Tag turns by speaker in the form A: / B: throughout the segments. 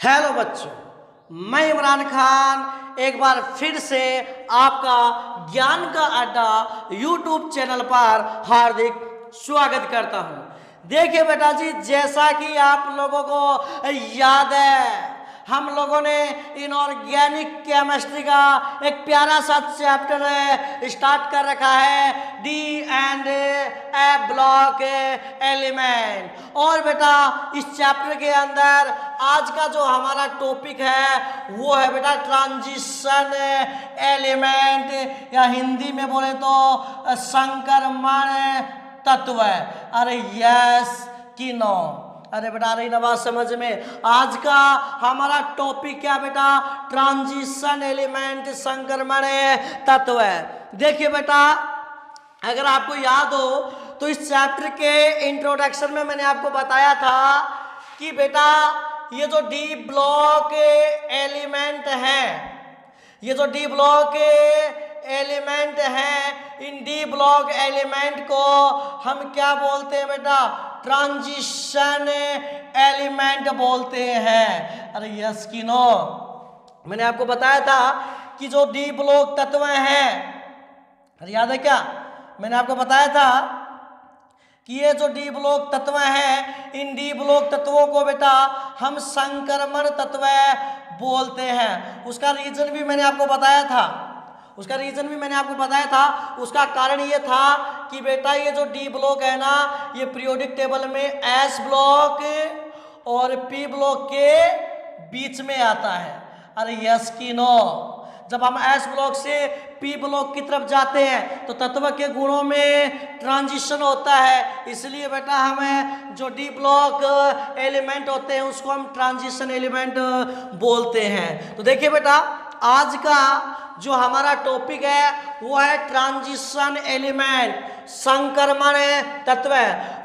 A: Hello बच्चों, मैं इमरान खान एक बार फिर से आपका ज्ञान का अड्डा यूट्यूब चैनल पर हार्दिक स्वागत करता हूं। देखिए बेटा जी, जैसा कि आप लोगों को याद है, हम लोगों ने इनऑर्गेनिक केमिस्ट्री का एक प्यारा सा चैप्टर स्टार्ट कर रखा है, D and A block element. और बेटा इस चैप्टर के अंदर आज का जो हमारा टॉपिक है वो है बेटा ट्रांजिशन एलिमेंट, या हिंदी में बोले तो संक्रमण तत्व। अरे यस कि नो? अरे बेटा आ रही ना बात समझ में? आज का हमारा टॉपिक क्या बेटा? ट्रांजिशन एलिमेंट, संक्रमण तत्व है। देखिए बेटा, अगर आपको याद हो तो इस चैप्टर के इंट्रोडक्शन में मैंने आपको बताया था कि बेटा ये जो डी ब्लॉक एलिमेंट है, ये जो डी ब्लॉक एलिमेंट है, इन डी ब्लॉक एलिमेंट को हम क्या बोलते हैं बेटा? ट्रांजिशन एलिमेंट बोलते हैं। अरे यस कि नो? मैंने आपको बताया था कि जो डी ब्लॉक तत्व हैं, अरे याद है क्या? मैंने आपको बताया था कि ये जो डी ब्लॉक तत्व हैं, इन डी ब्लॉक तत्वों को बेटा हम संक्रमण तत्व बोलते हैं। उसका रीजन भी मैंने आपको बताया था, उसका कारण ये था कि बेटा ये जो डी ब्लॉक है ना, ये पीरियोडिक टेबल में एस ब्लॉक और पी ब्लॉक के बीच में आता है। अरे यस कि नो? जब हम एस ब्लॉक से पी ब्लॉक की तरफ जाते हैं तो तत्व के गुणों में ट्रांजिशन होता है, इसलिए बेटा हमें जो डी ब्लॉक एलिमेंट होते हैं उसको हम ट्रांजिशन एलिमेंट बोलते हैं। तो देखिए बेटा, आज का जो हमारा टॉपिक है वो है ट्रांजिशन एलिमेंट, संक्रमण तत्व।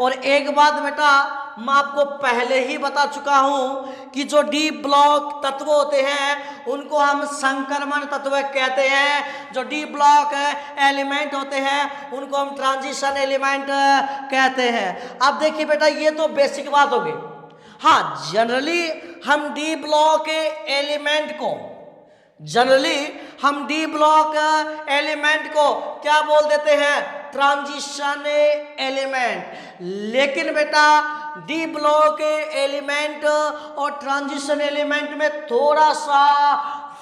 A: और एक बात बेटा मैं आपको पहले ही बता चुका हूं कि जो डी ब्लॉक तत्व होते हैं उनको हम संक्रमण तत्व कहते हैं, जो डी ब्लॉक एलिमेंट होते हैं उनको हम ट्रांजिशन एलिमेंट कहते हैं। अब देखिए बेटा, ये तो बेसिक बात हो गई। हाँ, जनरली हम डी ब्लॉक एलिमेंट को क्या बोल देते हैं? Transition element. लेकिन बेटा डी ब्लॉक एलिमेंट और ट्रांजिशन एलिमेंट में थोड़ा सा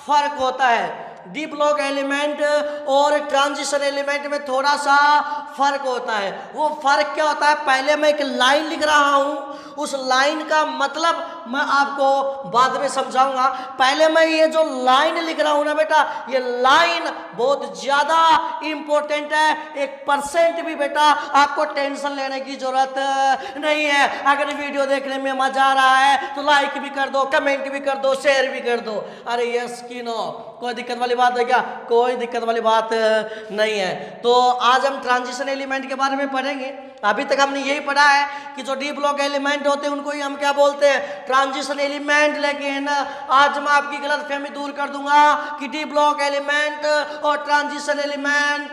A: फर्क होता है। डी ब्लॉक एलिमेंट और ट्रांजिशन एलिमेंट में थोड़ा सा फर्क होता है। वो फर्क क्या होता है? पहले मैं एक लाइन लिख रहा हूं, उस लाइन का मतलब मैं आपको बाद में समझाऊंगा। पहले मैं ये जो लाइन लिख रहा हूं ना बेटा, ये लाइन बहुत ज्यादा इंपॉर्टेंट है। 1% भी बेटा आपको टेंशन लेने की जरूरत नहीं है। अगर वीडियो देखने में मजा आ रहा है तो लाइक भी कर दो, कमेंट भी कर दो, शेयर भी कर दो। अरे यस कि नो? कोई दिक्कत वाली बात है क्या? कोई दिक्कत वाली बात नहीं है। तो आज हम ट्रांजिशन एलिमेंट के बारे में पढ़ेंगे। अभी तक हमने यही पढ़ा है कि जो डी ब्लॉक एलिमेंट होते हैं उनको ही हम क्या बोलते हैं? Transition element. लेकिन आज मैं आपकी गलतफहमी दूर कर दूंगा कि डी ब्लॉक एलिमेंट और ट्रांजिशन एलिमेंट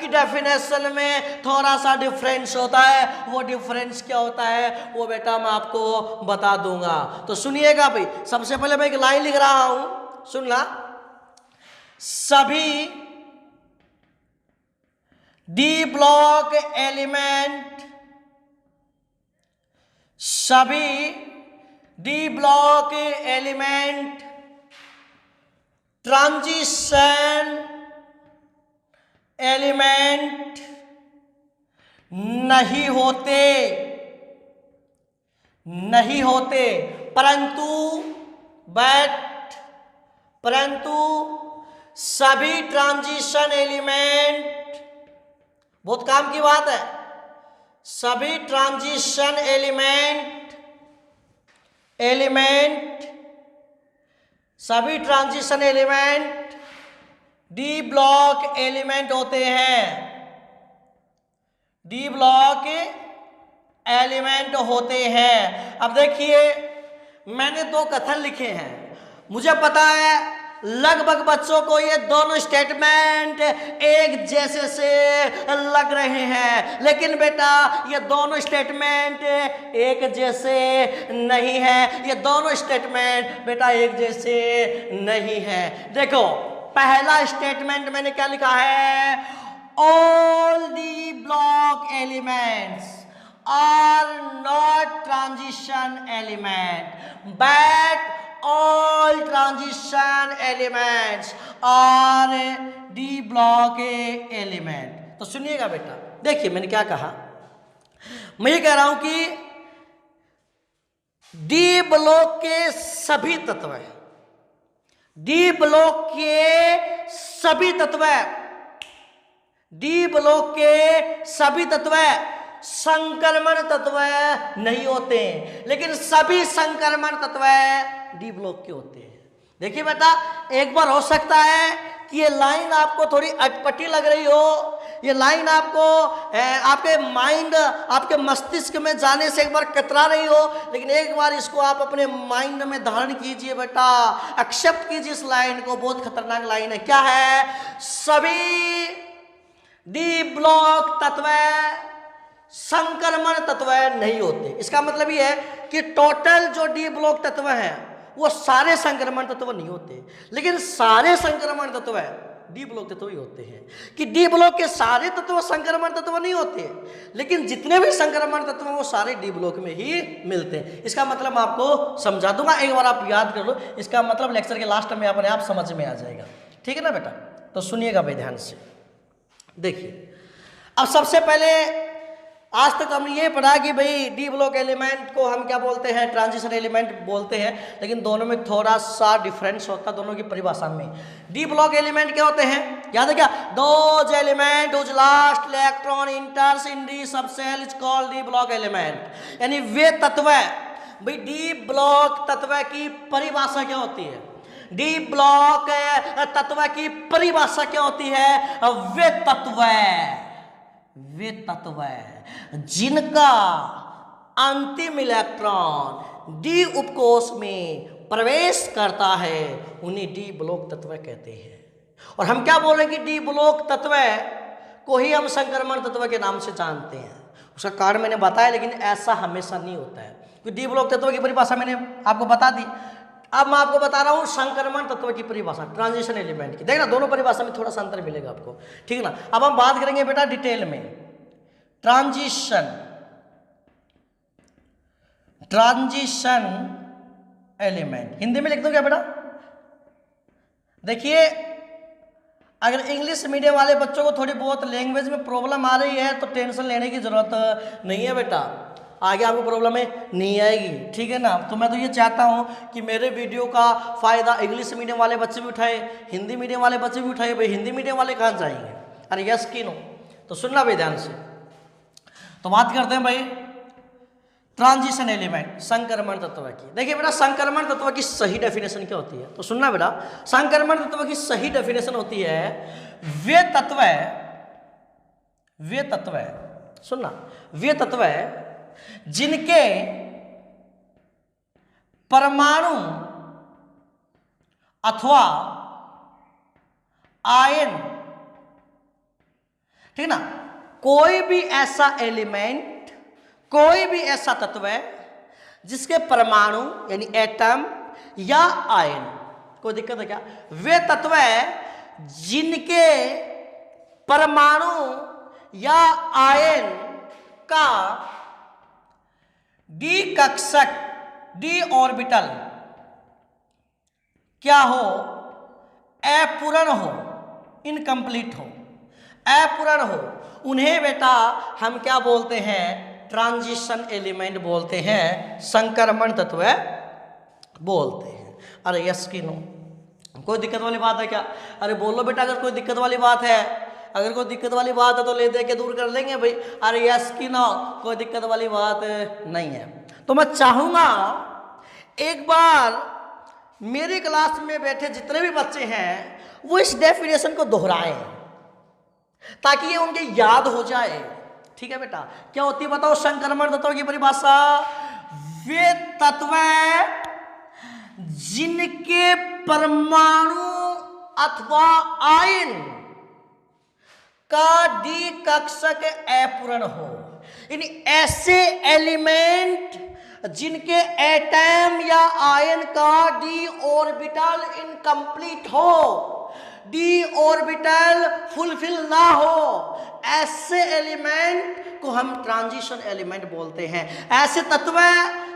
A: की डेफिनेशन में थोड़ा सा डिफरेंस होता है। वो डिफरेंस क्या होता है वो बेटा मैं आपको बता दूंगा। तो सुनिएगा भाई, सबसे पहले मैं एक लाइन लिख रहा हूं, सुनना। सभी D block element, transition element नहीं होते, परंतु सभी ट्रांजिशन एलिमेंट, बहुत काम की बात है, सभी transition element D block element होते हैं, डी ब्लॉक एलिमेंट होते हैं। अब देखिए, मैंने 2 कथन लिखे हैं। मुझे पता है लगभग बच्चों को ये दोनों स्टेटमेंट एक जैसे से लग रहे हैं, लेकिन बेटा ये दोनों स्टेटमेंट एक जैसे नहीं है। ये दोनों स्टेटमेंट बेटा एक जैसे नहीं है। देखो पहला स्टेटमेंट मैंने क्या लिखा है, all D block elements are not transition element but all transition elements are d block element। तो सुनिएगा बेटा, देखिए मैंने क्या कहा, मैं ये कह रहा हूं कि डी ब्लॉक के सभी तत्व, डी ब्लॉक के सभी तत्व, डी ब्लॉक के सभी तत्व संक्रमण तत्व नहीं होते, लेकिन सभी संक्रमण तत्व डी ब्लॉक के होते हैं। देखिए बेटा, एक बार हो सकता है कि ये लाइन आपको थोड़ी अटपटी लग रही हो, ये लाइन आपको आपके माइंड, आपके मस्तिष्क में जाने से एक बार कतरा रही हो, लेकिन एक बार इसको आप अपने माइंड में धारण कीजिए बेटा, एक्सेप्ट कीजिए इस लाइन को। बहुत खतरनाक लाइन है। क्या है, सभी डी ब्लॉक तत्व संक्रमण तत्व नहीं होते। इसका मतलब ये है कि टोटल जो डी ब्लॉक तत्व हैं वो सारे संक्रमण तत्व नहीं होते, लेकिन सारे संक्रमण तत्व डी ब्लॉक तत्व ही होते हैं। कि डी ब्लॉक के सारे तत्व संक्रमण तत्व नहीं होते, लेकिन जितने भी संक्रमण तत्व हैं वो सारे डी ब्लॉक में ही मिलते हैं। इसका मतलब आपको समझा दूंगा, एक बार आप याद कर लो, इसका मतलब लेक्चर के लास्ट में अपने आप समझ में आ जाएगा। ठीक है ना बेटा, तो सुनिएगा भाई ध्यान से। देखिए अब सबसे पहले आज तक हमने ये पढ़ा कि भाई डी ब्लॉक एलिमेंट को हम क्या बोलते हैं, ट्रांजिशन एलिमेंट बोलते हैं, लेकिन दोनों में थोड़ा सा डिफरेंस होता है दोनों की परिभाषा में। डी ब्लॉक एलिमेंट क्या होते हैं, याद है क्या, those element whose last electron enters in D subshell is called D block element. यानी वे तत्व, भाई डी ब्लॉक तत्व की परिभाषा क्या होती है, डी ब्लॉक तत्व की परिभाषा क्या होती है, वे तत्व जिनका अंतिम इलेक्ट्रॉन डी उपकोष में प्रवेश करता है उन्हें डी ब्लॉक तत्व कहते हैं। और हम क्या बोल रहे हैं कि डी ब्लॉक तत्व को ही हम संक्रमण तत्व के नाम से जानते हैं। उसका कारण मैंने बताया, लेकिन ऐसा हमेशा नहीं होता है। क्योंकि डी ब्लॉक तत्व की परिभाषा मैंने आपको बता दी, अब मैं आपको बता रहा हूं संक्रमण तत्व की परिभाषा, ट्रांजिशन एलिमेंट की। देखना दोनों परिभाषा में थोड़ा सा अंतर मिलेगा आपको, ठीक है ना। अब हम बात करेंगे बेटा डिटेल में ट्रांजिशन एलिमेंट। हिंदी में लिख दो क्या बेटा। देखिए अगर इंग्लिश मीडियम वाले बच्चों को थोड़ी बहुत लैंग्वेज में प्रॉब्लम आ रही है तो टेंशन लेने की जरूरत नहीं है बेटा, आगे आपको प्रॉब्लम नहीं आएगी, ठीक है ना। तो मैं तो ये चाहता हूँ कि मेरे वीडियो का फ़ायदा इंग्लिश मीडियम वाले बच्चे भी उठाए, हिंदी मीडियम वाले बच्चे भी उठाए। भाई हिंदी मीडियम वाले कहाँ जाएंगे, अरे यस की नो। तो सुनना भाई ध्यान से। तो बात करते हैं भाई ट्रांजिशन एलिमेंट, संक्रमण तत्व की। देखिए बेटा संक्रमण तत्व की सही डेफिनेशन क्या होती है, तो सुनना बेटा। संक्रमण तत्व की सही डेफिनेशन होती है वे तत्व सुनना, वे तत्व जिनके परमाणु अथवा आयन, ठीक ना, कोई भी ऐसा एलिमेंट, कोई भी ऐसा तत्व है जिसके परमाणु यानी एटम या आयन, कोई दिक्कत है क्या, वे तत्व है जिनके परमाणु या आयन का डी कक्षक, डी ऑर्बिटल क्या हो, अपूर्ण हो, इनकम्प्लीट हो, अपूर्ण हो, उन्हें बेटा हम क्या बोलते हैं, ट्रांजिशन एलिमेंट बोलते हैं, संक्रमण तत्व बोलते हैं। अरे यस की नो, कोई दिक्कत वाली बात है क्या, अरे बोलो बेटा अगर कोई दिक्कत वाली बात है, अगर कोई दिक्कत वाली बात है तो ले दे के दूर कर लेंगे भाई। अरे यस की नो, कोई दिक्कत वाली बात नहीं है। तो मैं चाहूंगा एक बार मेरी क्लास में बैठे जितने भी बच्चे हैं वो इस डेफिनेशन को दोहराएं ताकि ये उनके याद हो जाए, ठीक है बेटा। क्या होती है बताओ संक्रमण तत्व की परिभाषा, वे तत्व जिनके परमाणु अथवा आयन का डी कक्षक अपूर्ण हो, यानी ऐसे एलिमेंट जिनके एटम या आयन का डी ऑर्बिटल इनकम्प्लीट हो, डी ऑर्बिटल फुलफिल ना हो, ऐसे एलिमेंट को हम ट्रांजिशन एलिमेंट बोलते हैं। ऐसे तत्व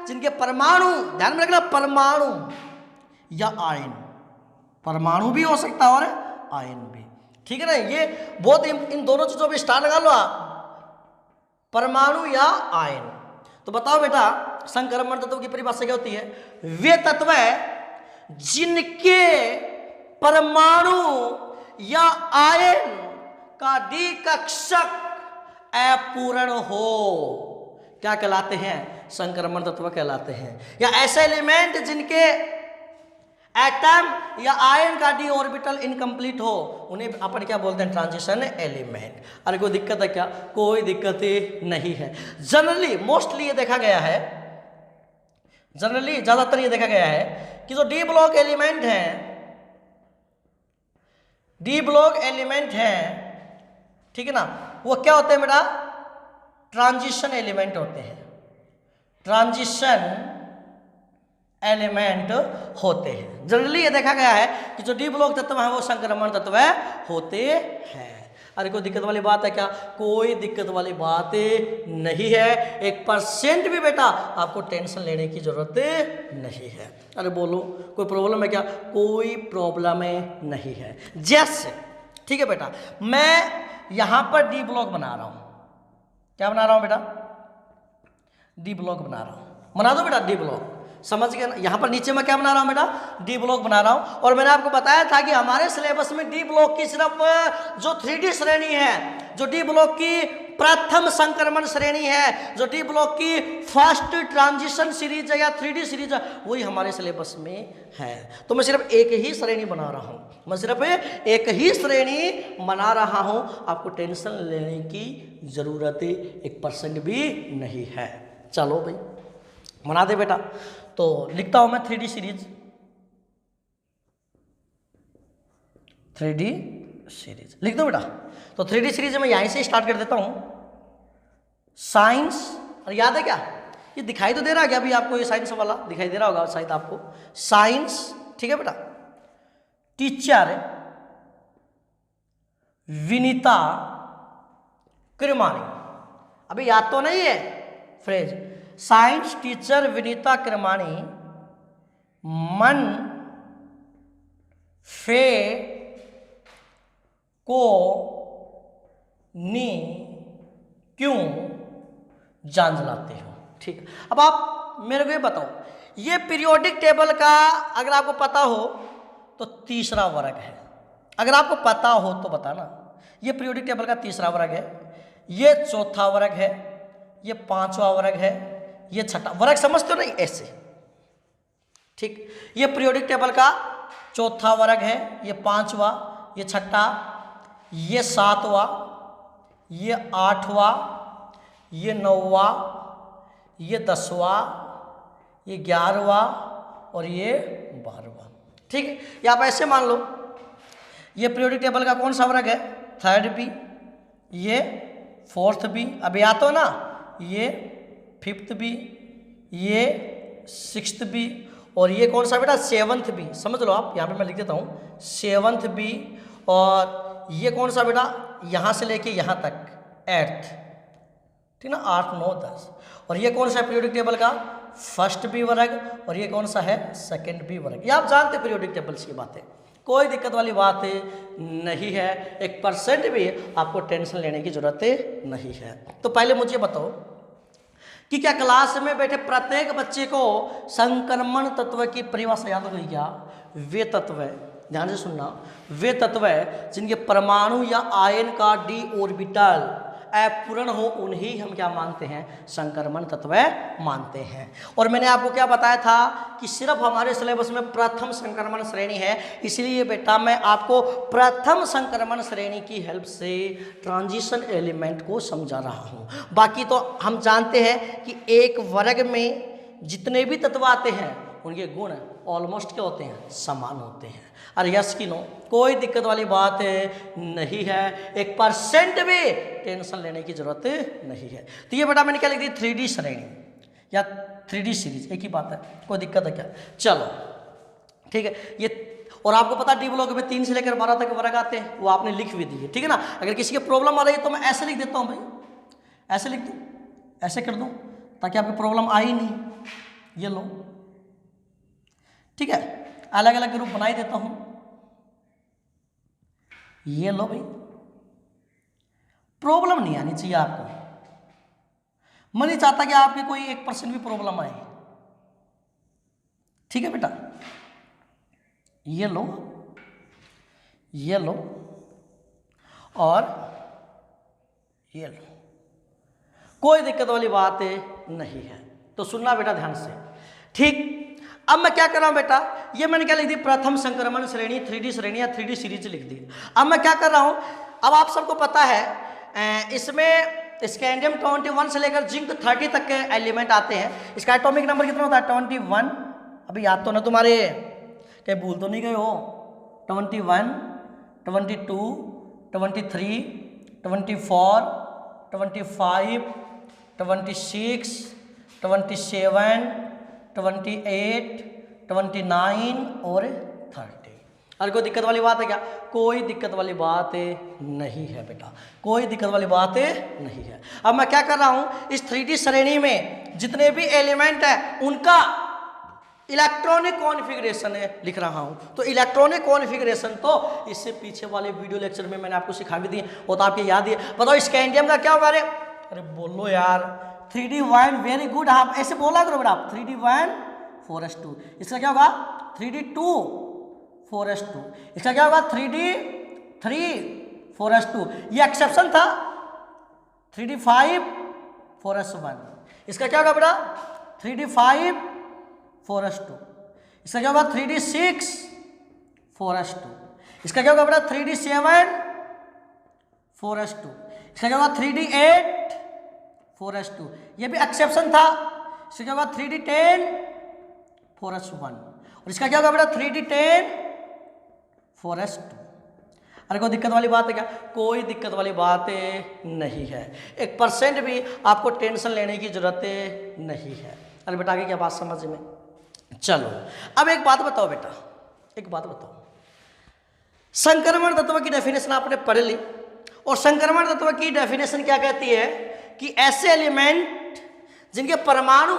A: जिनके परमाणु, ध्यान में रखना, परमाणु या आयन, परमाणु भी हो सकता है और आयन भी, ठीक है ना। ये बहुत इन दोनों चीजों पे स्टार लगा लो आप, परमाणु या आयन। तो बताओ बेटा, संक्रमण तत्व की परिभाषा क्या होती है? वे तत्व जिनके परमाणु या आयन का डी कक्षक अपूर्ण हो, क्या कहलाते हैं? संक्रमण तत्व कहलाते हैं। या ऐसे एलिमेंट जिनके एटम या आयन का डी ऑर्बिटल इनकम्प्लीट हो, उन्हें अपन क्या बोलते हैं? Transition element. अरे कोई दिक्कत है क्या? कोई दिक्कत ही नहीं है। जनरली मोस्टली ये देखा गया है, जनरली ज्यादातर ये देखा गया है कि जो डी ब्लॉक एलिमेंट हैं, डी ब्लॉक एलिमेंट हैं, ठीक है ना, वो क्या होते हैं बेटा? ट्रांजिशन एलिमेंट होते हैं, ट्रांजिशन एलिमेंट होते हैं। जनरली ये देखा गया है कि जो डी ब्लॉक तत्व है वो संक्रमण तत्व होते हैं। अरे कोई दिक्कत वाली बात है क्या? कोई दिक्कत वाली बात नहीं है। 1% भी बेटा आपको टेंशन लेने की जरूरत नहीं है। अरे बोलो, कोई प्रॉब्लम है क्या? कोई प्रॉब्लम नहीं है। जैसे, ठीक है बेटा, मैं यहां पर डी ब्लॉक बना रहा हूं। क्या बना रहा हूं बेटा? डी ब्लॉक बना रहा हूं। बना दो बेटा डी ब्लॉक, समझ गए ना। यहां पर नीचे मैं क्या बना रहा हूं बेटा? डी ब्लॉक बना रहा हूं। और मैंने आपको बताया था कि हमारे सिलेबस में डी ब्लॉक की सिर्फ जो 3D श्रेणी है, जो डी ब्लॉक की प्रथम संक्रमण श्रेणी है, जो डी ब्लॉक की फर्स्ट ट्रांजिशन सीरीज है या 3D सीरीज है, वही हमारे सिलेबस में है। तो मैं सिर्फ एक ही श्रेणी बना रहा हूं, मैं सिर्फ एक ही श्रेणी बना रहा हूं। आपको टेंशन लेने की जरूरत 1% भी नहीं है। चलो भाई बना दे बेटा। तो लिखता हूं मैं 3D सीरीज, 3D सीरीज लिख दो बेटा। तो 3D सीरीज मैं यहीं से स्टार्ट कर देता हूं। साइंस, और याद है क्या? ये दिखाई तो दे रहा है क्या अभी आपको? ये साइंस वाला दिखाई दे रहा होगा शायद आपको। साइंस, ठीक है बेटा। टीचर विनीता कृमानी, अभी याद तो नहीं है फ्रेज? साइंस टीचर विनीता कृमानी मन फे को नी क्यों जांजलाते हो। ठीक है, अब आप मेरे को ये बताओ, ये पीरियोडिक टेबल का अगर आपको पता हो तो तीसरा वर्ग है। अगर आपको पता हो तो बताना। ये पीरियोडिक टेबल का तीसरा वर्ग है, ये चौथा वर्ग है, ये पांचवा वर्ग है, ये छठा वर्ग। समझते हो नहीं? ऐसे, ठीक। ये पीरियोडिक टेबल का चौथा वर्ग है, ये पांचवा, ये छठा, ये सातवां, ये आठवां, ये नौवां, ये 10वां, ये 11वां और ये 12वां। ठीक है, या आप ऐसे मान लो, ये पीरियोडिक टेबल का कौन सा वर्ग है? थर्ड बी, ये फोर्थ बी, अभी आता हो ना, ये फिफ्थ बी, ये सिक्स्थ बी, और ये कौन सा बेटा? Seventh B. समझ लो आप, यहाँ पे मैं लिख देता हूँ सेवंथ बी। और ये कौन सा बेटा? यहाँ से लेके यहाँ तक एट्थ, ठीक ना, 8 9 10। और ये कौन सा पीरियोडिक टेबल का? फर्स्ट बी वर्ग। और ये कौन सा है? सेकंड बी वर्ग। ये आप जानते पीरियोडिक टेबल्स की बातें, कोई दिक्कत वाली बात नहीं है। 1% भी आपको टेंशन लेने की जरूरत नहीं है। तो पहले मुझे बताओ कि क्या क्लास में बैठे प्रत्येक बच्चे को संक्रमण तत्व की परिभाषा याद हो गई क्या? वे तत्व, ध्यान से सुनना, वे तत्व जिनके परमाणु या आयन का डी ऑर्बिटल अपूर्ण हो, उन्हीं हम क्या मानते हैं? संक्रमण तत्व मानते हैं। और मैंने आपको क्या बताया था कि सिर्फ हमारे सिलेबस में प्रथम संक्रमण श्रेणी है, इसलिए बेटा मैं आपको प्रथम संक्रमण श्रेणी की हेल्प से ट्रांजिशन एलिमेंट को समझा रहा हूं। बाकी तो हम जानते हैं कि एक वर्ग में जितने भी तत्व आते हैं उनके गुण ऑलमोस्ट क्या होते हैं, समान होते हैं। और यस की नो, कोई दिक्कत वाली बात नहीं है, 1% भी टेंशन लेने की जरूरत नहीं है। तो ये बेटा मैंने क्या लिख दी, 3D श्रेणी या 3D सीरीज, एक ही बात है, कोई दिक्कत है क्या? चलो ठीक है। ये और आपको पता डी ब्लॉक में 3 से लेकर 12 तक वर्ग आते हैं, वो आपने लिख भी दिए, ठीक है ना। अगर किसी की प्रॉब्लम आ रही है तो मैं ऐसे लिख देता हूँ भाई, ऐसे लिख दूँ, ऐसे कर दूँ, ताकि आपकी प्रॉब्लम आई नहीं। ये लो, ठीक है, अलग अलग ग्रुप बना ही देता हूँ। ये लो भाई, प्रॉब्लम नहीं आनी चाहिए आपको। मैं नहीं चाहता कि आपके कोई 1% भी प्रॉब्लम आए, ठीक है बेटा। ये लो, ये लो और ये लो, कोई दिक्कत वाली बात नहीं है। तो सुनना बेटा ध्यान से, ठीक। अब मैं क्या कर रहा हूं बेटा, ये मैंने क्या लिख दी, प्रथम संक्रमण श्रेणी 3D श्रेणी या 3D सीरीज लिख दी। अब मैं क्या कर रहा हूं, अब आप सबको पता है इसमें स्कैंडियम 21 से लेकर जिंक 30 तक के एलिमेंट आते हैं। इसका एटॉमिक नंबर कितना होता है, 21। अभी याद तो ना तुम्हारे, कहीं भूल तो नहीं गए हो? 21, 22, 23, 24, 25, 26, 27, 28, 29 और 30। और कोई दिक्कत वाली बात है क्या? कोई दिक्कत वाली बात नहीं है बेटा, कोई दिक्कत वाली बात नहीं है। अब मैं क्या कर रहा हूं, इस 3D श्रेणी में जितने भी एलिमेंट है उनका इलेक्ट्रॉनिक कॉन्फ़िगरेशन लिख रहा हूं। तो इलेक्ट्रॉनिक कॉन्फ़िगरेशन तो इससे पीछे वाले वीडियो लेक्चर में मैंने आपको सिखा भी दी, वो तो आपके याद ही है। बताओ स्कैंडियम का क्या होगा? अरे बोलो यार, 3D1 वेरी गुड, आप ऐसे बोला करो बेटा, 3D1 4s2। इसका क्या होगा, 3D2 4s2। इसका क्या होगा, 3D3 4s2। ये एक्सेप्शन था, 3D5 4s1। इसका क्या होगा बेटा, 3D5 4s2। इसका क्या होगा, 3D6 4s2। इसका क्या होगा बेटा, 3D7 4s2। इसका क्या होगा, 3D8 4s2। ये भी एक्सेप्शन था। इसका क्या होगा, 3D10 4s1। और इसका क्या होगा बेटा, 3D10 4s2। अरे कोई दिक्कत वाली बात है क्या? कोई दिक्कत वाली बात नहीं है, 1% भी आपको टेंशन लेने की जरूरत नहीं है। अरे बेटा आगे क्या बात समझ में? चलो अब एक बात बताओ बेटा, एक बात बताओ, संक्रमण तत्व की डेफिनेशन आपने पढ़ ली, और संक्रमण तत्व की डेफिनेशन क्या कहती है कि ऐसे एलिमेंट जिनके परमाणु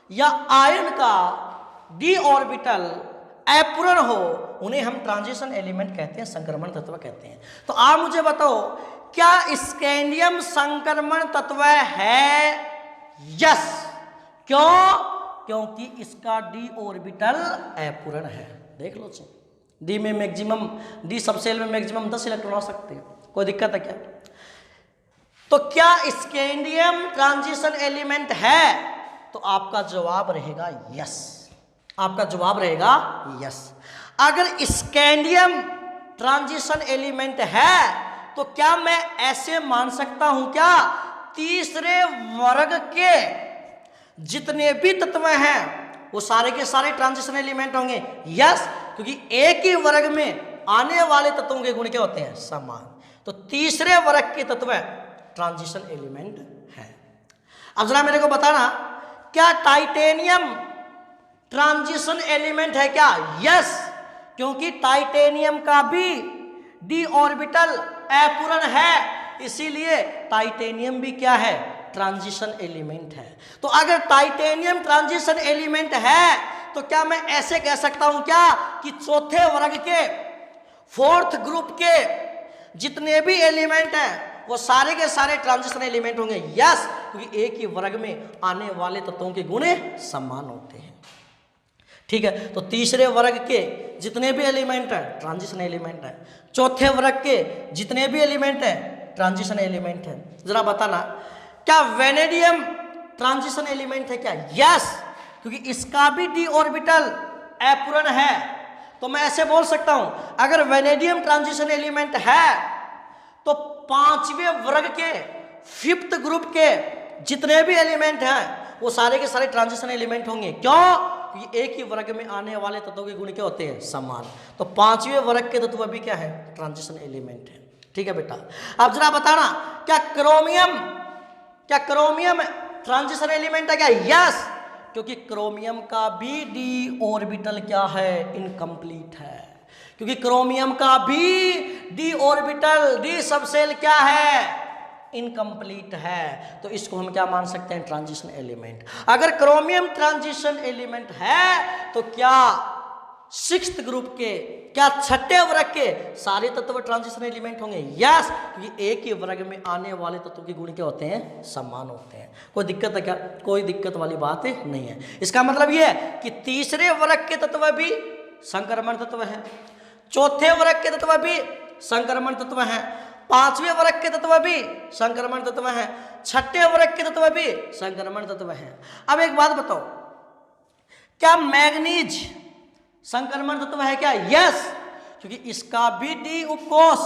A: या आयन का डी ऑर्बिटल अपूर्ण हो उन्हें हम ट्रांजिशन एलिमेंट कहते हैं, संक्रमण तत्व कहते हैं। तो आप मुझे बताओ, क्या स्कैंडियम संक्रमण तत्व है? यस। क्यों? क्योंकि इसका डी ऑर्बिटल अपूर्ण है। देख लो, डी में मैक्सिमम, डी सबसेल में मैक्सिमम 10 इलेक्ट्रॉन आ सकते हैं, कोई दिक्कत है क्या? तो क्या स्कैंडियम ट्रांजिशन एलिमेंट है? तो आपका जवाब रहेगा यस, आपका जवाब रहेगा यस। अगर स्कैंडियम ट्रांजिशन एलिमेंट है तो क्या मैं ऐसे मान सकता हूं क्या, तीसरे वर्ग के जितने भी तत्व हैं वो सारे के सारे ट्रांजिशन एलिमेंट होंगे? यस, क्योंकि एक ही वर्ग में आने वाले तत्वों के गुण क्या होते हैं, समान। तो तीसरे वर्ग के तत्व ट्रांजिशन एलिमेंट है। अब जरा मेरे को बताना, क्या टाइटेनियम ट्रांजिशन एलिमेंट है क्या? यस, क्योंकि टाइटेनियम का भी डी ऑर्बिटल अपूर्ण है, इसीलिए टाइटेनियम भी क्या है, ट्रांजिशन एलिमेंट है। तो अगर टाइटेनियम ट्रांजिशन एलिमेंट है तो क्या मैं ऐसे कह सकता हूं क्या कि चौथे वर्ग के, फोर्थ ग्रुप के जितने भी एलिमेंट हैं वो सारे के सारे ट्रांजिशन एलिमेंट होंगे? यस, क्योंकि एक ही वर्ग में आने वाले तत्वों के गुण समान होते हैं। ठीक है, तो तीसरे वर्ग के जितने भी एलिमेंट हैं ट्रांजिशन एलिमेंट है, चौथे वर्ग के जितने भी एलिमेंट हैं ट्रांजिशन एलिमेंट है। जरा बताना, क्या वेनेडियम ट्रांजिशन एलिमेंट है क्या? यस, क्योंकि इसका भी डी ऑर्बिटल अपूर्ण है। तो मैं ऐसे बोल सकता हूं, अगर वेनेडियम ट्रांजिशन एलिमेंट है तो पांचवें वर्ग के, फिफ्थ ग्रुप के जितने भी एलिमेंट हैं वो सारे के सारे ट्रांजिशन एलिमेंट होंगे। क्यों? क्योंकि एक ही वर्ग में आने वाले तत्वों के गुण क्या होते हैं? समान। तो पांचवें वर्ग के तत्व भी क्या है? ट्रांजिशन एलिमेंट है। ठीक है बेटा, अब जरा बताना क्या क्रोमियम ट्रांजिशन एलिमेंट है क्या? यस, क्योंकि क्रोमियम का भी डी ऑर्बिटल क्या है? इनकम्प्लीट है। क्योंकि क्रोमियम का भी डी ऑर्बिटल, डी सबसेल क्या है? इनकम्प्लीट है। तो इसको हम क्या मान सकते हैं? Transition element. अगर क्रोमियम ट्रांजिशन एलिमेंट है तो क्या सिक्स्थ ग्रुप के, क्या छठे वर्ग के सारे तत्व ट्रांजिशन एलिमेंट होंगे? यस, क्योंकि एक ही वर्ग में आने वाले तत्वों के गुण क्या होते हैं? समान होते हैं। कोई दिक्कत है क्या? कोई दिक्कत वाली बात नहीं है। इसका मतलब यह है कि तीसरे वर्ग के तत्व भी संक्रमण तत्व है, चौथे वर्ग के तत्व भी संक्रमण तत्व है, पांचवें वर्ग के तत्व भी संक्रमण तत्व है, छठे वर्ग के तत्व भी संक्रमण तत्व है। अब एक बात बताओ, क्या मैग्नीज संक्रमण तत्व है क्या? यस, क्योंकि इसका भी डी उपकोष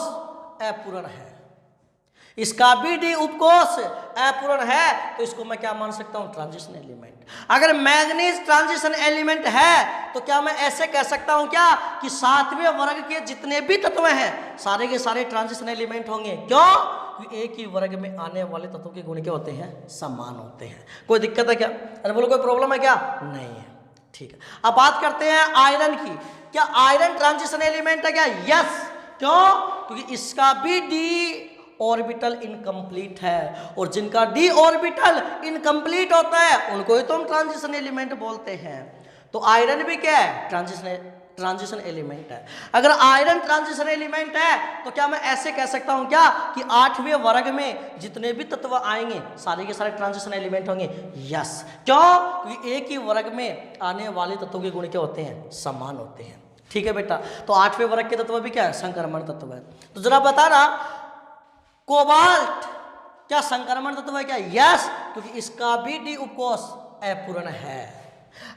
A: अपूर्ण है, इसका भी डी उपकोष अपूर्ण है, तो इसको मैं क्या मान सकता हूं? Transition element. अगर मैग्नीज ट्रांजिशन एलिमेंट है तो क्या मैं ऐसे कह सकता हूं क्या कि सातवें वर्ग के जितने भी तत्व हैं सारे के सारे ट्रांजिशन एलिमेंट होंगे? क्यों? क्योंकि एक ही वर्ग में आने वाले तत्वों के गुण क्या होते हैं? समान होते हैं। कोई दिक्कत है क्या? अरे बोलो, कोई प्रॉब्लम है क्या? नहीं है। ठीक है, अब बात करते हैं आयरन की। क्या आयरन ट्रांजिशन एलिमेंट है क्या? यस, क्यों? क्योंकि इसका भी डी ऑर्बिटल इनकम्प्लीट है, और जिनका डी ऑर्बिटल इनकम्प्लीट होता है उनको ही तो हम ट्रांजिशन एलिमेंट बोलते हैं। तो आयरन भी क्या है? ट्रांजिशन एलिमेंट है। अगर आयरन ट्रांजिशन एलिमेंट है तो क्या मैं ऐसे कह सकता हूं क्या कि आठवें वर्ग में जितने भी तत्व आएंगे सारे के सारे ट्रांजिशन एलिमेंट होंगे? यस, क्यों? क्योंकि एक ही वर्ग में आने वाले तत्वों के गुण क्या होते हैं? समान होते हैं। ठीक है बेटा, तो आठवें वर्ग के तत्व भी क्या है? संक्रमण तत्व है। तो जरा बताना, कोबाल्ट क्या संक्रमण तत्व है क्या? यस, क्योंकि इसका भी डी उपकोष अपूर्ण है।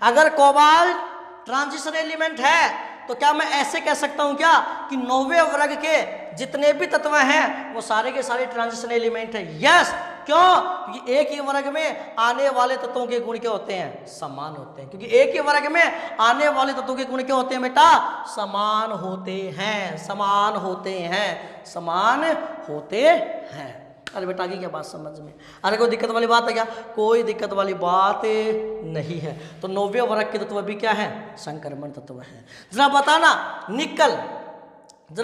A: अगर कोबाल्ट ट्रांजिशन एलिमेंट है तो क्या मैं ऐसे कह सकता हूं क्या कि नौवें वर्ग के जितने भी तत्व हैं वो सारे के सारे ट्रांजिशन एलिमेंट है? यस, क्यों? क्योंकि एक ही वर्ग में आने वाले तत्वों के गुण क्या होते हैं? समान होते हैं। क्योंकि एक ही वर्ग में आने वाले तत्वों के गुण क्या होते हैं बेटा? समान होते हैं, समान होते हैं, समान होते हैं। अरे बेटा आगे क्या बात समझ में? अरे कोई दिक्कत वाली बात है क्या? कोई दिक्कत वाली बात नहीं है। तो नौवें वर्ग के तत्व भी क्या है? संक्रमण तत्व है। जरा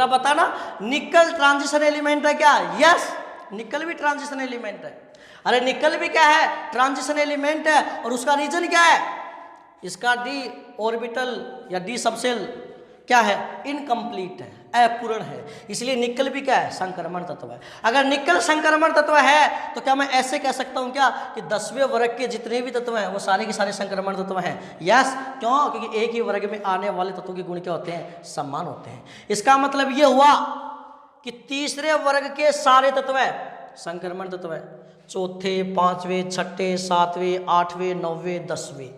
A: बताना निकल ट्रांजिशन एलिमेंट है क्या? यस, निकल भी ट्रांजिशन एलिमेंट है। अरे निकल भी क्या है? ट्रांजिशन एलिमेंट है। और उसका रीजन क्या है? इसका डी ऑर्बिटल या डी सबसेल क्या है? इनकम्प्लीट है, अपूर्ण है। इसलिए निकल भी क्या है? संक्रमण तत्व है। अगर निकल संक्रमण तत्व है तो क्या मैं ऐसे कह सकता हूं क्या कि 10वें वर्ग के जितने भी तत्व हैं वो सारे के सारे संक्रमण तत्व हैं? यस, क्यों? क्योंकि एक ही वर्ग में आने वाले तत्वों के गुण क्या होते हैं? समान होते हैं। इसका मतलब ये हुआ कि तीसरे वर्ग के सारे तत्व संक्रमण तत्व है। चौथे, पांचवें, छठे, सातवें, आठवें, नौवें, 10वें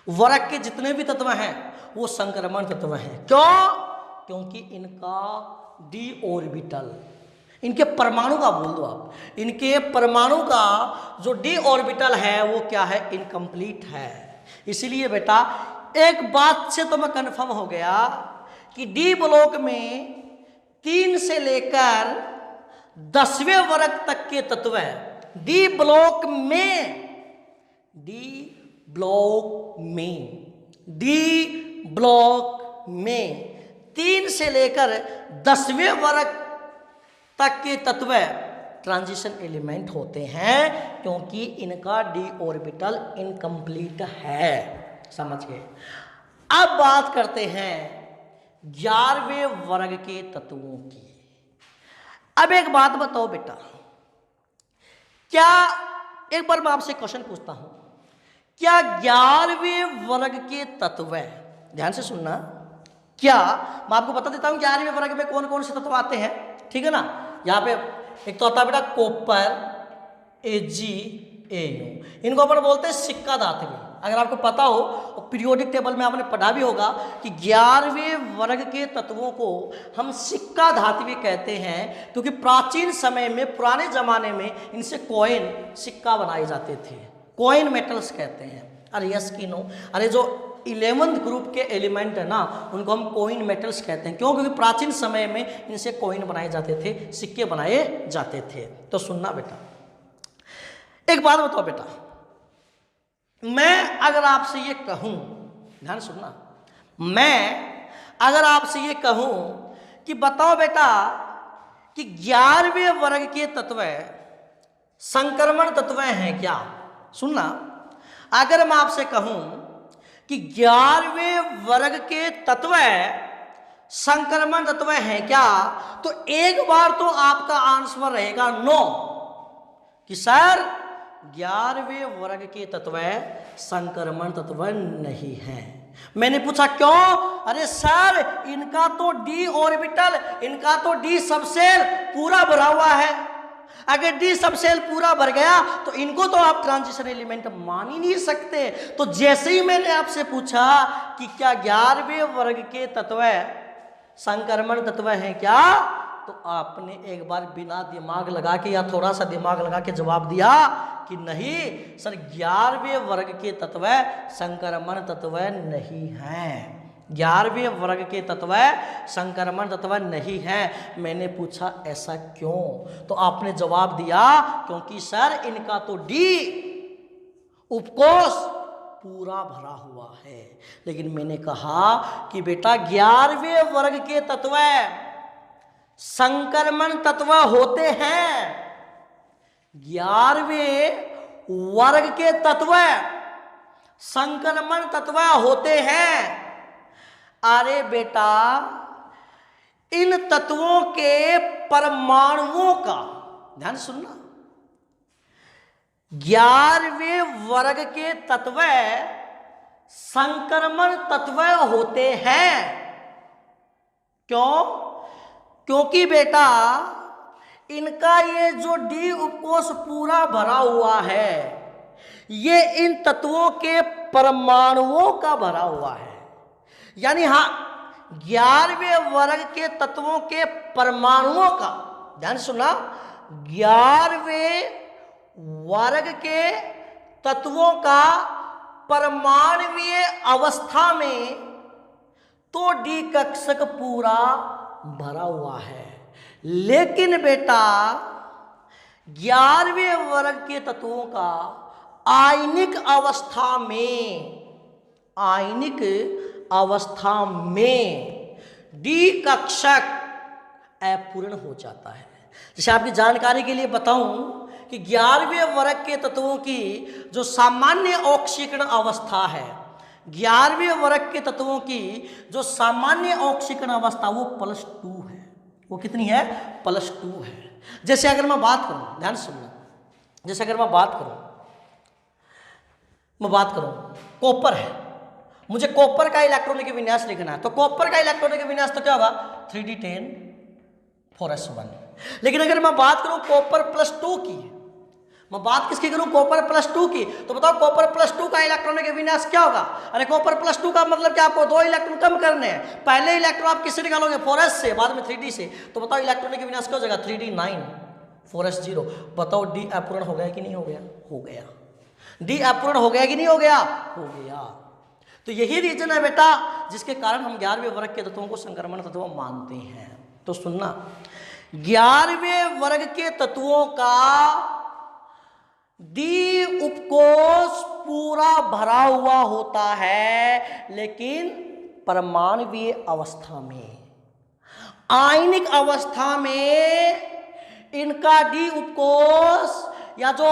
A: वर्ग के जितने भी तत्व हैं वो संक्रमण तत्व हैं। क्यों? क्योंकि इनका डी ऑर्बिटल, इनके परमाणु का बोल दो आप, इनके परमाणु का जो डी ऑर्बिटल है वो क्या है? इनकम्प्लीट है। इसीलिए बेटा एक बात से तो मैं कंफर्म हो गया कि डी ब्लॉक में 3 से लेकर 10वें वर्ग तक के तत्व हैं। डी ब्लॉक में 3 से लेकर 10वें वर्ग तक के तत्व ट्रांजिशन एलिमेंट होते हैं, क्योंकि इनका डी ऑर्बिटल इनकम्प्लीट है। समझ गए? अब बात करते हैं 11वें वर्ग के तत्वों की। अब एक बात बताओ बेटा, क्या एक बार मैं आपसे क्वेश्चन पूछता हूं, क्या 11वें वर्ग के तत्व, ध्यान से सुनना, क्या मैं आपको बता देता हूं 11वें वर्ग में कौन कौन से तत्व आते हैं? ठीक है ना? यहाँ पे एक तो आता है बेटा कॉपर, Ag, Au, इनको अपन बोलते हैं सिक्का धातु। अगर आपको पता हो और पीरियोडिक टेबल में आपने पढ़ा भी होगा कि 11वें वर्ग के तत्वों को हम सिक्का धातु कहते हैं, क्योंकि प्राचीन समय में, पुराने जमाने में इनसे कॉइन, सिक्का बनाए जाते थे। कॉइन मेटल्स कहते हैं। अरे यस कि नो? अरे जो 11th ग्रुप के एलिमेंट है ना, उनको हम कॉइन मेटल्स कहते हैं। क्यों? क्योंकि प्राचीन समय में इनसे कॉइन बनाए जाते थे, सिक्के बनाए जाते थे। तो सुनना बेटा, एक बात बताओ बेटा, मैं अगर आपसे ये कहूं, ध्यान सुनना, मैं अगर आपसे ये कहूं कि बताओ बेटा कि 11वें वर्ग के तत्व संक्रमण तत्व हैं क्या? सुनना, अगर मैं आपसे कहूं कि 11वें वर्ग के तत्व संक्रमण तत्व हैं क्या, तो एक बार तो आपका आंसर रहेगा नो, कि सर 11वें वर्ग के तत्व संक्रमण तत्व नहीं है। मैंने पूछा क्यों? अरे सर इनका तो डी ऑर्बिटल, इनका तो डी सबसेल पूरा भरा हुआ है। अगर डी सबसेल पूरा भर गया तो इनको तो आप ट्रांजिशन एलिमेंट मान ही नहीं सकते। तो जैसे ही मैंने आपसे पूछा कि क्या 11वें वर्ग के तत्व संक्रमण तत्व हैं क्या, तो आपने एक बार बिना दिमाग लगा के या थोड़ा सा दिमाग लगा के जवाब दिया कि नहीं सर 11वें वर्ग के तत्व संक्रमण तत्व नहीं हैं। 11वें वर्ग के तत्व संक्रमण तत्व नहीं है। मैंने पूछा ऐसा क्यों? तो आपने जवाब दिया क्योंकि सर इनका तो डी उपकोष पूरा भरा हुआ है। लेकिन मैंने कहा कि बेटा 11वें वर्ग के तत्व संक्रमण तत्व होते हैं, 11वें वर्ग के तत्व संक्रमण तत्व होते हैं। अरे बेटा इन तत्वों के परमाणुओं का, ध्यान सुनना, 11वें वर्ग के तत्व संक्रमण तत्व होते हैं। क्यों? क्योंकि बेटा इनका ये जो डी उपकोष पूरा भरा हुआ है, ये इन तत्वों के परमाणुओं का भरा हुआ है। यानी हाँ, 11वें वर्ग के तत्वों के परमाणुओं का, ध्यान सुना, 11वें वर्ग के तत्वों का परमाणुीय अवस्था में तो डी कक्षक पूरा भरा हुआ है। लेकिन बेटा 11वें वर्ग के तत्वों का आयनिक अवस्था में डी कक्षक अपूर्ण हो जाता है। जैसे आपकी जानकारी के लिए बताऊं कि 11वें वर्ग के तत्वों की जो सामान्य ऑक्सीकरण अवस्था है, 11वें वर्ग के तत्वों की जो सामान्य ऑक्सीकरण अवस्था वो +2 है। वो कितनी है? +2 है। जैसे अगर मैं बात करूं, ध्यान सुनना, जैसे अगर मैं बात करूं कॉपर है, मुझे कॉपर का इलेक्ट्रॉनिक विन्यास लिखना है, तो कॉपर का इलेक्ट्रॉनिक विन्यास तो क्या होगा? 3d10 4s1। लेकिन अगर मैं बात करूं कॉपर +2 की, मैं बात किसकी करूं? कॉपर +2 की, तो बताओ कॉपर +2 का इलेक्ट्रॉनिक विन्यास क्या होगा? अरे कॉपर +2 का मतलब क्या? आपको 2 इलेक्ट्रॉन कम करने हैं। पहले इलेक्ट्रॉन आप किससे निकालोगे? 4s से, बाद में 3d से। तो बताओ इलेक्ट्रॉनिक विन्यास क्या हो जाएगा? 3d9 4s0। बताओ डी अपूर्ण हो गया कि नहीं हो गया? हो गया। डी अपूर्ण हो गया कि नहीं हो गया? हो गया। तो यही रीजन है बेटा जिसके कारण हम 11वें वर्ग के तत्वों को संक्रमण तत्व मानते हैं। तो सुनना, 11वें वर्ग के तत्वों का डी उपकोष पूरा भरा हुआ होता है, लेकिन परमाणुीय अवस्था में, आयनिक अवस्था में इनका डी उपकोष या जो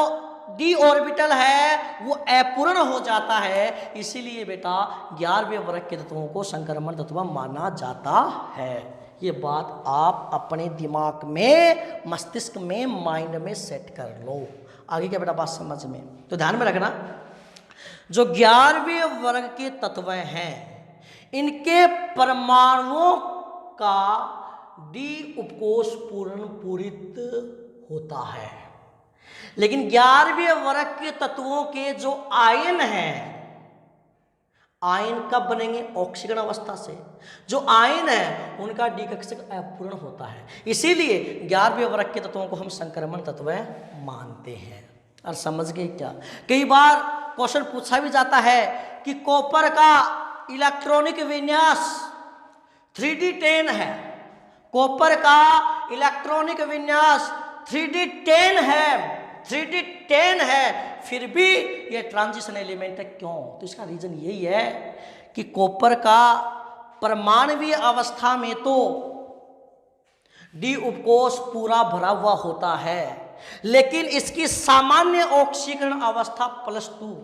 A: डी ऑर्बिटल है वो अपूर्ण हो जाता है। इसीलिए बेटा 11वें वर्ग के तत्वों को संक्रमण तत्व माना जाता है। ये बात आप अपने दिमाग में, मस्तिष्क में, माइंड में सेट कर लो। आगे क्या बेटा बात समझ में? तो ध्यान में रखना, जो 11वें वर्ग के तत्व हैं इनके परमाणुओं का डी उपकोष पूरित होता है। लेकिन 11वें वर्ग के तत्वों के जो आयन हैं, आयन कब बनेंगे? ऑक्सीकरण अवस्था से। जो आयन है उनका डी कक्षक अपूर्ण होता है। इसीलिए 11वें वर्ग के तत्वों को हम संक्रमण तत्व मानते हैं। और समझ गए क्या? कई बार क्वेश्चन पूछा भी जाता है कि कॉपर का इलेक्ट्रॉनिक विन्यास 3D10 है, कॉपर का इलेक्ट्रॉनिक विन्यास 3D10 है, 3D10 है, फिर भी ये ट्रांजिशन एलिमेंट है। क्यों? तो इसका रीजन यही है कि कॉपर का परमाणुीय अवस्था में तो डी उपकोष पूरा भरा हुआ होता है, लेकिन इसकी सामान्य ऑक्सीकरण अवस्था +2,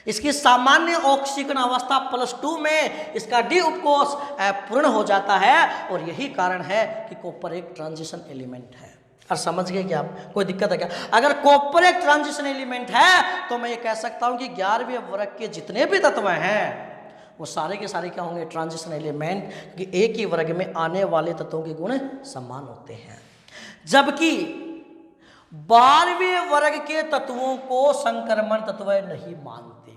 A: इसकी सामान्य ऑक्सीकरण अवस्था +2 में इसका डी उपकोष पूर्ण हो जाता है, और यही कारण है कि कॉपर एक ट्रांजिशन एलिमेंट है। और समझ गए क्या आप? कोई दिक्कत है क्या? अगर कॉपर एक ट्रांजिशन एलिमेंट है तो मैं ये कह सकता हूं कि 11वें वर्ग के जितने भी तत्व हैं वो सारे के सारे क्या होंगे? ट्रांजिशन एलिमेंट, क्योंकि एक ही वर्ग में आने वाले तत्वों के गुण समान होते हैं। जबकि 12वें वर्ग के तत्वों को संक्रमण तत्व नहीं मानते।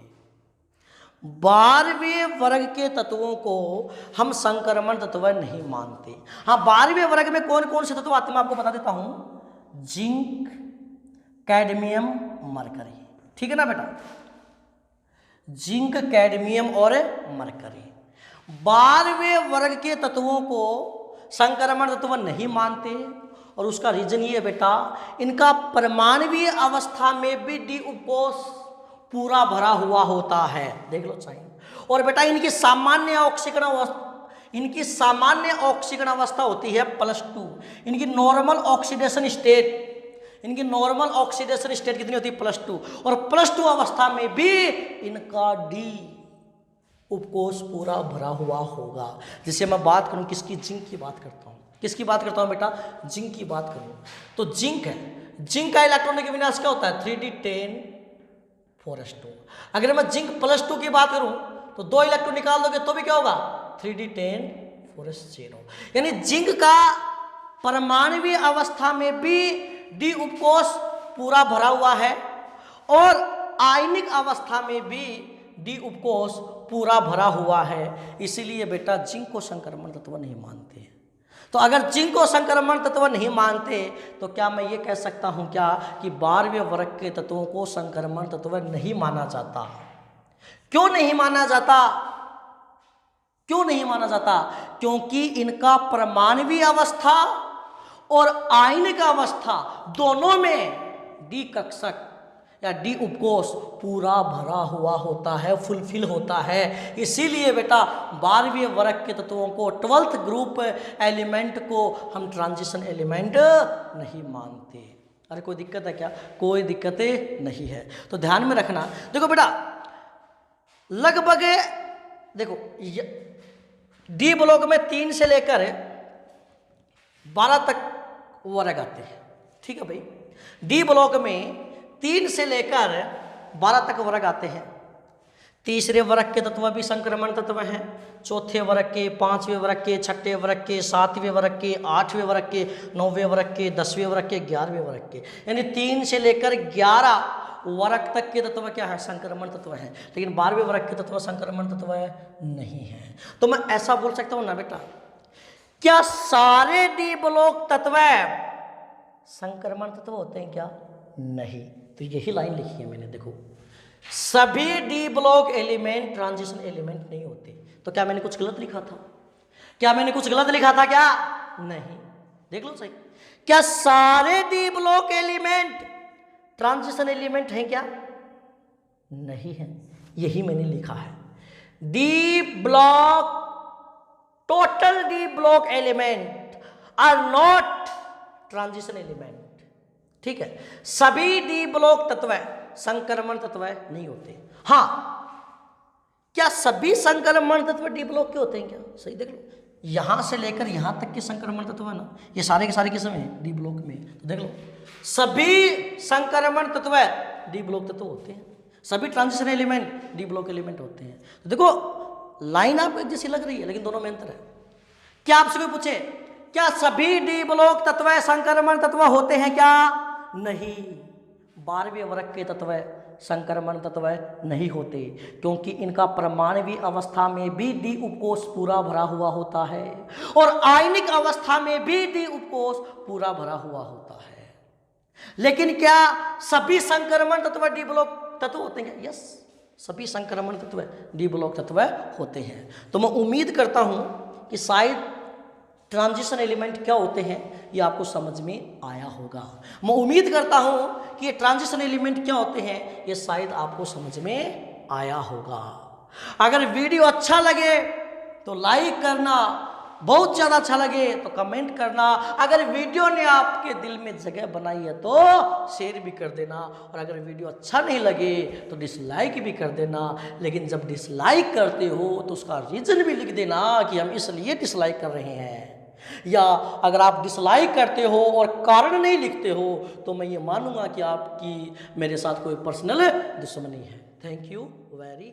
A: 12वें वर्ग के तत्वों को हम संक्रमण तत्व नहीं मानते। हाँ, 12वें वर्ग में कौन कौन से तत्व आते हैं मैं आपको बता देता हूं। Zinc, cadmium, mercury. ठीक है ना बेटा? जिंक, कैडमियम और मरकरी 12वें वर्ग के तत्वों को संक्रमण तत्व नहीं मानते, और उसका रीजन ये है बेटा, इनका परमाणुीय अवस्था में भी डी उपकोष पूरा भरा हुआ होता है। देख लो चाहिए। और बेटा इनकी सामान्य ऑक्सीकरण अवस्था होती है +2। इनकी नॉर्मल ऑक्सीडेशन स्टेट कितनी होती है? +2। और +2 अवस्था में भी इनका डी उपकोष पूरा भरा हुआ होगा। जिससे मैं बात करूं किसकी? जिंक की बात करता हूं। किसकी बात करता हूं बेटा? जिंक की बात करूं तो जिंक है। जिंक का इलेक्ट्रॉनिक विन्यास क्या होता है? 3D10 4s2। अगर मैं जिंक +2 की बात करूं तो 2 इलेक्ट्रॉन निकाल दोगे तो भी क्या होगा? 3D10 4s0। यानी जिंक का परमाणुीय अवस्था में भी डी उपकोष पूरा भरा हुआ है, और आयनिक अवस्था में भी डी उपकोष पूरा भरा हुआ है। इसीलिए बेटा जिंक को संक्रमण तत्व नहीं मानते। तो अगर जिंक को संक्रमण तत्व नहीं मानते तो क्या मैं ये कह सकता हूं क्या कि 12वें वर्ग के तत्वों को संक्रमण तत्व नहीं माना जाता? क्यों नहीं माना जाता? क्योंकि इनका परमाणुीय अवस्था और आयनिक अवस्था दोनों में डी कक्षक या डी उपकोष पूरा भरा हुआ होता है, फुलफिल होता है। इसीलिए बेटा 12वें वर्ग के तत्वों को, 12th ग्रुप एलिमेंट को हम ट्रांजिशन एलिमेंट नहीं मानते। अरे कोई दिक्कत है क्या? कोई दिक्कत नहीं है। तो ध्यान में रखना। देखो बेटा, लगभग देखो डी ब्लॉक में 3 से लेकर 12 तक वर्ग आते हैं। ठीक है भाई? डी ब्लॉक में 3 से लेकर 12 तक वर्ग आते हैं। तीसरे वर्ग के तत्व भी संक्रमण तत्व हैं, चौथे वर्ग के, 5वें वर्ग के, छठे वर्ग के, 7वें वर्ग के, 8वें वर्ग के, 9वें वर्ग के, 10वें वर्ग के, 11वें वर्ग के, यानी 3 से लेकर 11 वर्ग तक के तत्व क्या है? संक्रमण तत्व है। लेकिन 12वें वर्ग के तत्व संक्रमण तत्व नहीं है। तो मैं ऐसा बोल सकता हूं ना बेटा, क्या सारे डी ब्लॉक तत्व संक्रमण तत्व होते हैं क्या? नहीं। तो यही लाइन लिखी है मैंने, देखो, सभी D block element transition element नहीं होते। तो क्या मैंने कुछ गलत लिखा था? क्या नहीं। देख लो सही। क्या सारे D block element transition element हैं क्या? नहीं है। यही मैंने लिखा है। D block, total D block element are not transition element. ठीक है? सभी डी ब्लॉक तत्व संक्रमण तत्व नहीं होते। हाँ, क्या सभी संक्रमण तत्व डी ब्लॉक के होते हैं क्या? सही देख लो, यहां से लेकर यहां तक के संक्रमण तत्व है ना, ये सारे के सारे किस में? डी ब्लॉक में। तो देख लो, सभी संक्रमण तत्व डी ब्लॉक तत्व होते हैं, सभी transition element D block element होते हैं। तो देखो, लाइन आपको एक जैसी लग रही है, लेकिन दोनों में अंतर है। क्या आपसे कोई पूछे क्या सभी डी ब्लॉक तत्व संक्रमण तत्व होते हैं क्या? नहीं। 12वें वर्ग के तत्व संक्रमण तत्व नहीं होते, क्योंकि इनका परमाणुीय अवस्था में भी डी उपकोष पूरा भरा हुआ होता है, और आयनिक अवस्था में भी डी उपकोष पूरा भरा हुआ होता है। लेकिन क्या सभी संक्रमण तत्व डी ब्लॉक तत्व होते हैं? यस, सभी संक्रमण तत्व डी ब्लॉक तत्व होते हैं। तो मैं उम्मीद करता हूं कि शायद ट्रांजिशन एलिमेंट क्या होते हैं ये आपको समझ में आया होगा। मैं उम्मीद करता हूं कि ये ट्रांजिशन एलिमेंट क्या होते हैं ये शायद आपको समझ में आया होगा। अगर वीडियो अच्छा लगे तो लाइक करना, बहुत ज़्यादा अच्छा लगे तो कमेंट करना, अगर वीडियो ने आपके दिल में जगह बनाई है तो शेयर भी कर देना, और अगर वीडियो अच्छा नहीं लगे तो डिसलाइक भी कर देना। लेकिन जब डिसलाइक करते हो तो उसका रीज़न भी लिख देना कि हम इसलिए डिसलाइक कर रहे हैं। या अगर आप डिसलाइक करते हो और कारण नहीं लिखते हो तो मैं ये मानूंगा कि आपकी मेरे साथ कोई पर्सनल दुश्मनी है। Thank you very